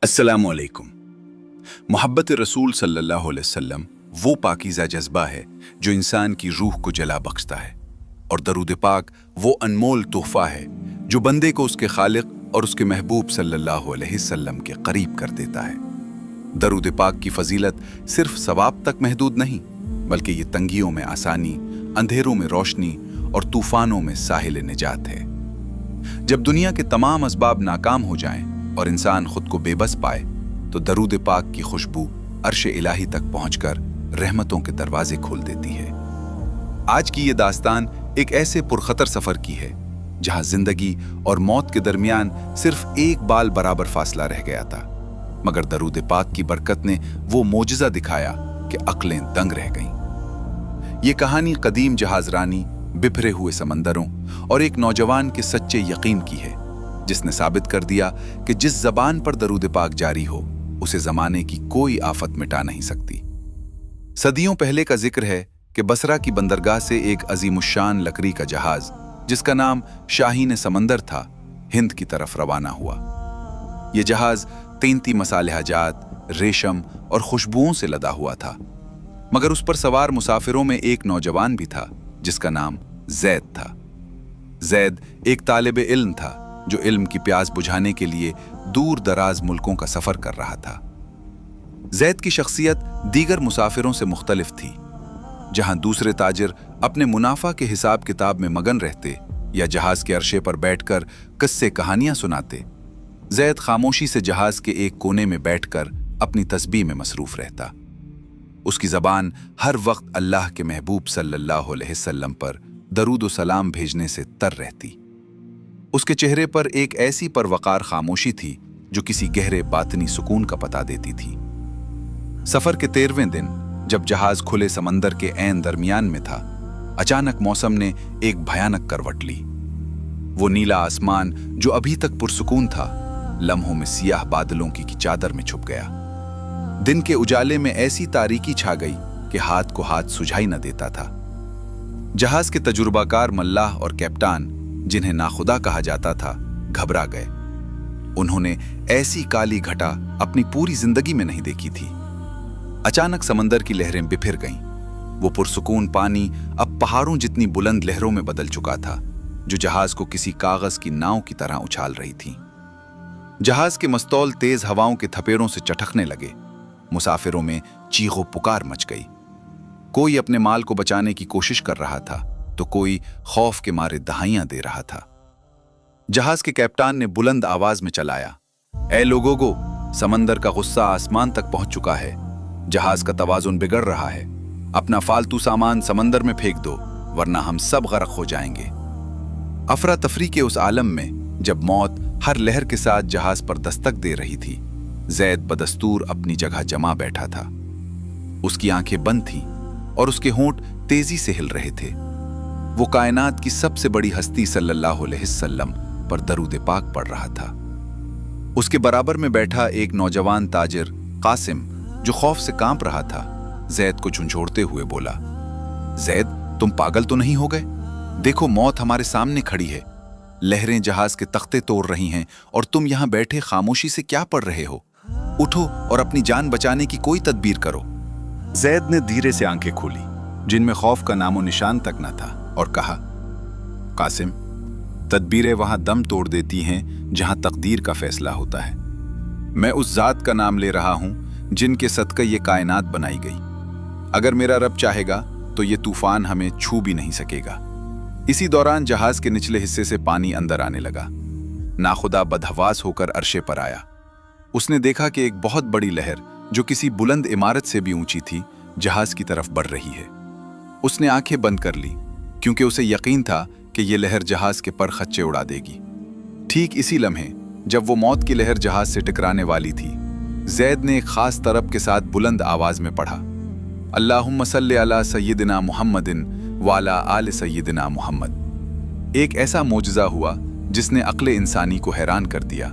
अस्सलामु अलैकुम। मोहब्बत रसूल सल्लल्लाहु अलैहि वसल्लम वो पाकीज़ा जज्बा है जो इंसान की रूह को जला बख्शता है, और दरूद पाक वो अनमोल तोहफा है जो बंदे को उसके खालिक और उसके महबूब सल्लल्लाहु अलैहि वसल्लम के करीब कर देता है। दरूद पाक की फजीलत सिर्फ सवाब तक महदूद नहीं, बल्कि ये तंगियों में आसानी, अंधेरों में रोशनी और तूफानों में साहिल निजात है। जब दुनिया के तमाम असबाब नाकाम हो जाएं और इंसान खुद को बेबस पाए, तो दरूद पाक की खुशबू अर्श इलाही तक पहुंचकर रहमतों के दरवाजे खोल देती है। आज की ये दास्तान एक ऐसे पुरखतर सफर की है जहां जिंदगी और मौत के दरमियान सिर्फ एक बाल बराबर फासला रह गया था, मगर दरूद पाक की बरकत ने वो मोजज़ा दिखाया कि अक्लें दंग रह गईं। ये कहानी कदीम जहाजरानी, बिखरे हुए समंदरों और एक नौजवान के सच्चे यकीन की है, जिसने साबित कर दिया कि जिस जबान पर दरूद पाक जारी हो, उसे जमाने की कोई आफत मिटा नहीं सकती। सदियों पहले का जिक्र है कि बसरा की बंदरगाह से एक अजीमुशान लकड़ी का जहाज, जिसका नाम शाहीन समंदर था, हिंद की तरफ रवाना हुआ। यह जहाज कीमती मसालेहाजात, रेशम और खुशबुओं से लदा हुआ था, मगर उस पर सवार मुसाफिरों में एक नौजवान भी था जिसका नाम जैद था। जैद एक तालिब इल्म था जो इल्म की प्यास बुझाने के लिए दूर दराज मुल्कों का सफर कर रहा था। जैद की शख्सियत दीगर मुसाफिरों से मुख्तलिफ थी। जहां दूसरे ताजिर अपने मुनाफा के हिसाब किताब में मगन रहते या जहाज के अरशे पर बैठकर किस्से कहानियां सुनाते, जैद खामोशी से जहाज के एक कोने में बैठकर अपनी तस्बीह में मसरूफ रहता। उसकी जबान हर वक्त अल्लाह के महबूब सल्लल्लाहु अलैहि वसल्लम पर दरूद व सलाम भेजने से तर रहती। उसके चेहरे पर एक ऐसी परवकार खामोशी थी जो किसी गहरे बातनी सुकून का पता देती थी। सफर के 13वें दिन, जब जहाज खुले समंदर के ऐन दरमियान में था, अचानक मौसम ने एक भयानक करवट ली। वो नीला आसमान जो अभी तक पुरसुकून था, लम्हों में सियाह बादलों की चादर में छुप गया। दिन के उजाले में ऐसी तारीकी छा गई कि हाथ को हाथ सुझाई न देता था। जहाज के तजुर्बाकार मल्लाह और कैप्टान, जिन्हें नाखुदा कहा जाता था, घबरा गए। उन्होंने ऐसी काली घटा अपनी पूरी जिंदगी में नहीं देखी थी। अचानक समंदर की लहरें बिफिर गईं। वो पुरसुकून पानी अब पहाड़ों जितनी बुलंद लहरों में बदल चुका था, जो जहाज को किसी कागज की नाव की तरह उछाल रही थी। जहाज के मस्तौल तेज हवाओं के थपेड़ों से चटकने लगे। मुसाफिरों में चीखो पुकार मच गई। कोई अपने माल को बचाने की कोशिश कर रहा था, तो कोई खौफ के मारे दहाइयां दे रहा था। जहाज के कैप्टान ने बुलंद आवाज में चलाया, ऐ लोगोगो, समंदर का गुस्सा आसमान तक पहुंच चुका है। जहाज का तवाजुन बिगड़ रहा है। अपना फालतू सामान समंदर में फेंक दो, वरना हम सब गर्क हो जाएंगे। अफरा तफरी के उस आलम में, जब मौत हर लहर के साथ जहाज पर दस्तक दे रही थी, जैद बदस्तूर अपनी जगह जमा बैठा था। उसकी आंखें बंद थीं और उसके होंठ तेजी से हिल रहे थे। वो कायनात की सबसे बड़ी हस्ती सल्लल्लाहु अलैहि वसल्लम पर दरूद पाक पढ़ रहा था। उसके बराबर में बैठा एक नौजवान ताजिर कासिम, जो खौफ से कांप रहा था, जैद को झुंझोड़ते हुए बोला, जैद, तुम पागल तो नहीं हो गए? देखो, मौत हमारे सामने खड़ी है। लहरें जहाज के तख्ते तोड़ रही हैं और तुम यहां बैठे खामोशी से क्या पढ़ रहे हो? उठो और अपनी जान बचाने की कोई तदबीर करो। जैद ने धीरे से आंखें खोली, जिनमें खौफ का नामो निशान तक न था, और कहा, कासिम, तदबीरें वहां दम तोड़ देती हैं जहां तकदीर का फैसला होता है। मैं उस जात का नाम ले रहा हूं जिनके सदक़े ये कायनात बनाई गई। अगर मेरा रब चाहेगा तो ये तूफान हमें छू भी नहीं सकेगा। इसी दौरान जहाज के निचले हिस्से से पानी अंदर आने लगा। नाखुदा बदहवास होकर अरशे पर आया। उसने देखा कि एक बहुत बड़ी लहर, जो किसी बुलंद इमारत से भी ऊंची थी, जहाज की तरफ बढ़ रही है। उसने आंखें बंद कर ली, क्योंकि उसे यकीन था कि यह लहर जहाज के पर खच्चे उड़ा देगी। ठीक इसी लम्हे, जब वो मौत की लहर जहाज से टकराने वाली थी, जैद ने एक खास तरब के साथ बुलंद आवाज में पढ़ा, अल्लाहुम्मा सल्ली अला सय्यिदिना मुहम्मदिन वाला आले सय्यिदिना मुहम्मद। एक ऐसा मोजज़ा हुआ जिसने अक्ल इंसानी को हैरान कर दिया।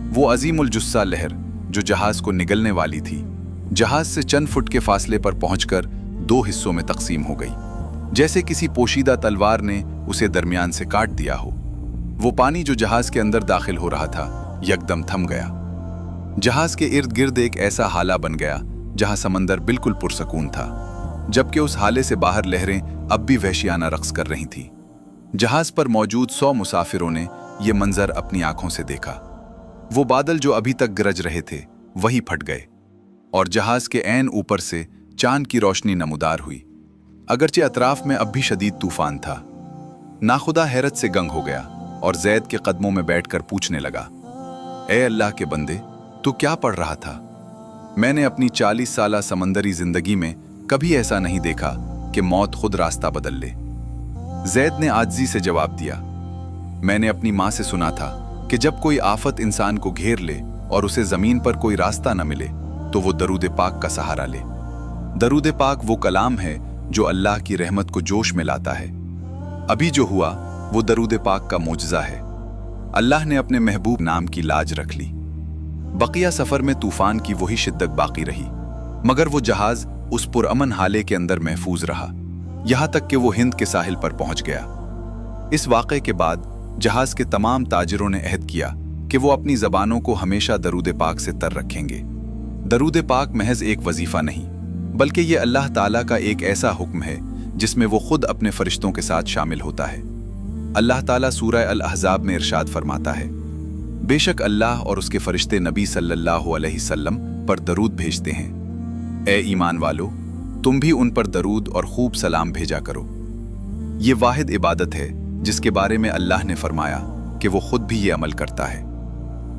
वो अजीमुल जुस्सा लहर, जो जहाज को निगलने वाली थी, जहाज से चंद फुट के फासले पर पहुंचकर 2 हिस्सों में तकसीम हो गई, जैसे किसी पोशीदा तलवार ने उसे दरमियान से काट दिया हो। वो पानी जो जहाज के अंदर दाखिल हो रहा था, यकदम थम गया। जहाज के इर्द गिर्द एक ऐसा हाला बन गया जहां समंदर बिल्कुल पुरसकून था, जबकि उस हाले से बाहर लहरें अब भी वहशियाना रक्स कर रही थीं। जहाज पर मौजूद 100 मुसाफिरों ने यह मंजर अपनी आंखों से देखा। वो बादल जो अभी तक गरज रहे थे वही फट गए और जहाज के ऐन ऊपर से चांद की रोशनी नमूदार हुई, अगरचे अतराफ में अब भी शदीद तूफान था। नाखुदा हैरत से गंग हो गया और जैद के कदमों में बैठकर पूछने लगा, ए अल्लाह के बंदे, तू क्या पढ़ रहा था? मैंने अपनी 40 साला समंदरी जिंदगी में कभी ऐसा नहीं देखा कि मौत खुद रास्ता बदल ले। जैद ने आजिज़ी से जवाब दिया, मैंने अपनी माँ से सुना था कि जब कोई आफत इंसान को घेर ले और उसे जमीन पर कोई रास्ता न मिले तो वो दरूद पाक का सहारा ले। दरूद पाक वो कलाम है जो अल्लाह की रहमत को जोश में लाता है। अभी जो हुआ वो दरूद पाक का मोजज़ा है। अल्लाह ने अपने महबूब नाम की लाज रख ली। बकिया सफर में तूफान की वही शिद्दत बाकी रही, मगर वो जहाज उस पुरअमन हाले के अंदर महफूज रहा, यहां तक कि वो हिंद के साहिल पर पहुंच गया। इस वाक़े के बाद जहाज के तमाम ताजिरों ने अहद किया कि वो अपनी ज़बानों को हमेशा दरूद पाक से तर रखेंगे। दरूद पाक महज एक वजीफा नहीं, बल्कि ये अल्लाह ताला का एक ऐसा हुक्म है जिसमें वो खुद अपने फरिश्तों के साथ शामिल होता है। अल्लाह ताला सूरह अल अहज़ाब में इरशाद फरमाता है, बेशक अल्लाह और उसके फरिश्ते नबी सल्लल्लाहु अलैहि वसल्लम पर दरूद भेजते हैं। ए ईमान वालो, तुम भी उन पर दरूद और खूब सलाम भेजा करो। ये वाहिद इबादत है जिसके बारे में अल्लाह ने फरमाया कि वो खुद भी ये अमल करता है।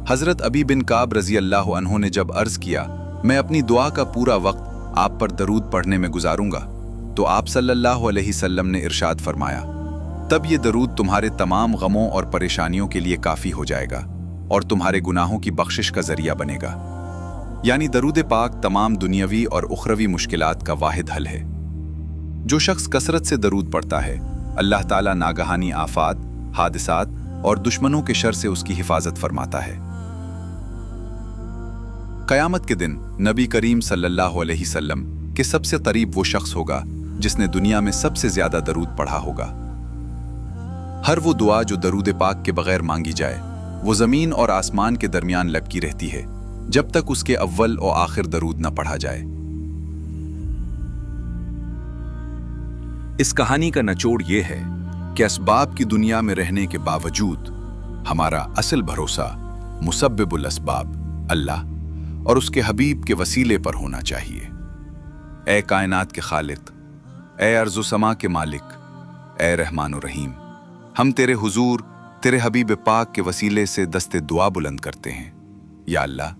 हज़रत अबी बिन काब रज़ी अल्लाह अन्हु ने जब अर्ज़ किया, मैं अपनी दुआ का पूरा वक्त आप पर दरूद पढ़ने में गुजारूंगा, तो आप सल्लल्लाहु अलैहि वसल्लम ने इरशाद फरमाया, तब ये दरूद तुम्हारे तमाम गमों और परेशानियों के लिए काफ़ी हो जाएगा और तुम्हारे गुनाहों की बख्शिश का जरिया बनेगा। यानी दरूद पाक तमाम दुनियावी और उखरवी मुश्किलात का वाहिद हल है। जो शख्स कसरत से दरूद पढ़ता है, अल्लाह ताला नागहानी आफात, हादिसात और दुश्मनों के शर से उसकी हिफाजत फरमाता है। क़यामत के दिन नबी करीम सल्लल्लाहु अलैहि वसल्लम के सबसे करीब वो शख्स होगा जिसने दुनिया में सबसे ज्यादा दरूद पढ़ा होगा। हर वो दुआ जो दरूद पाक के बगैर मांगी जाए वो जमीन और आसमान के दरमियान लपकी रहती है जब तक उसके अव्वल और आखिर दरूद न पढ़ा जाए। इस कहानी का निचोड़ ये है कि असबाब की दुनिया में रहने के बावजूद हमारा असल भरोसा मुसब्बिबुल असबाब अल्लाह और उसके हबीब के वसीले पर होना चाहिए। ए कायनात के खालिक, ए अर्ज़ समा के मालिक, ए रहमान और रहीम, हम तेरे हुजूर तेरे हबीब पाक के वसीले से दस्ते दुआ बुलंद करते हैं। या अल्लाह,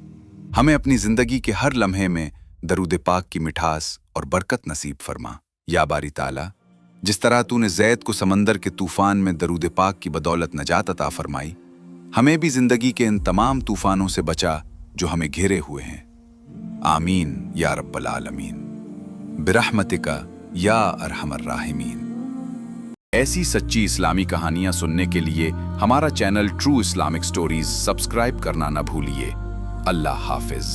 हमें अपनी ज़िंदगी के हर लम्हे में दरूद पाक की मिठास और बरकत नसीब फरमा। या बारी ताला, जिस तरह तूने ज़ैद को समंदर के तूफ़ान में दरूद पाक की बदौलत नजात अता फरमाई, हमें भी ज़िंदगी के इन तमाम तूफ़ानों से बचा जो हमें घेरे हुए हैं। आमीन या रब्बल आलमीन, बिरहमतिका या अरहमर राहिमीन। ऐसी सच्ची इस्लामी कहानियां सुनने के लिए हमारा channel true Islamic stories subscribe करना न भूलिए। अल्लाह हाफिज।